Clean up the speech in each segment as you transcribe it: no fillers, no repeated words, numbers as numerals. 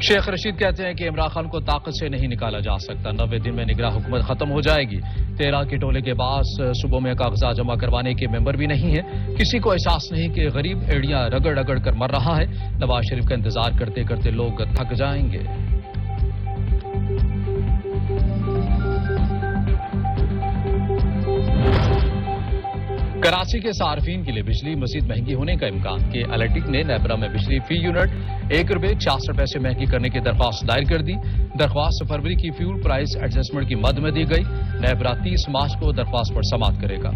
شیخ رشید کہتے ہیں کہ عمران خان کو طاقت سے نہیں نکالا جا سکتا، 90 دن میں نگراں حکومت ختم ہو جائے گی۔ 13 کے ٹولے کے بعد صوبوں میں کاغذات جمع کروانے کے ممبر بھی نہیں ہیں، کسی کو احساس نہیں کہ غریب ایڑیاں رگڑ رگڑ کر مر رہا ہے۔ نواز شریف کا انتظار کرتے کرتے لوگ تھک جائیں گے۔ کراچی کے صارفین کے لیے بجلی مزید مہنگی ہونے کا امکان کہ الیکٹرک نے نیبرا میں بجلی فی یونٹ ₹1.66 مہنگی کرنے کی درخواست دائر کر دی۔ درخواست فروری کی فیول پرائس ایڈجسٹمنٹ کی مد میں دی گئی۔ نیبرا 30 مارچ کو درخواست پر سماعت کرے گا۔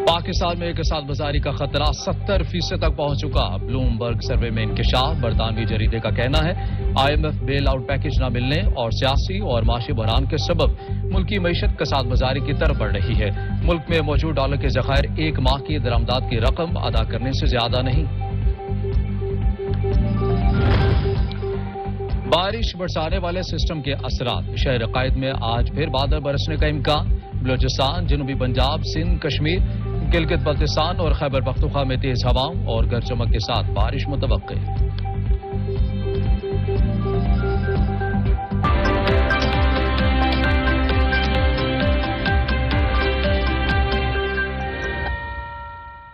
پاکستان میں اقتصاد بازاری کا خطرہ 70% تک پہنچ چکا۔ بلومبرگ سروے میں انکشاف، برطانوی جریدے کا کہنا ہے IMF بیل آؤٹ پیکج نہ ملنے اور سیاسی اور معاشی بحران کے سبب ملکی معیشت کساد بازاری کی طرف بڑھ رہی ہے۔ ملک میں موجود ڈالر کے ذخائر 1 ماہ کی درآمدات کی رقم ادا کرنے سے زیادہ نہیں۔ بارش برسانے والے سسٹم کے اثرات، شہر قائد میں آج پھر بادل برسنے کا امکان۔ بلوچستان، جنوبی پنجاب، سندھ، کشمیر، گلگت بلتستان اور خیبر پختونخوا میں تیز ہواؤں اور گرج چمک کے ساتھ بارش متوقع۔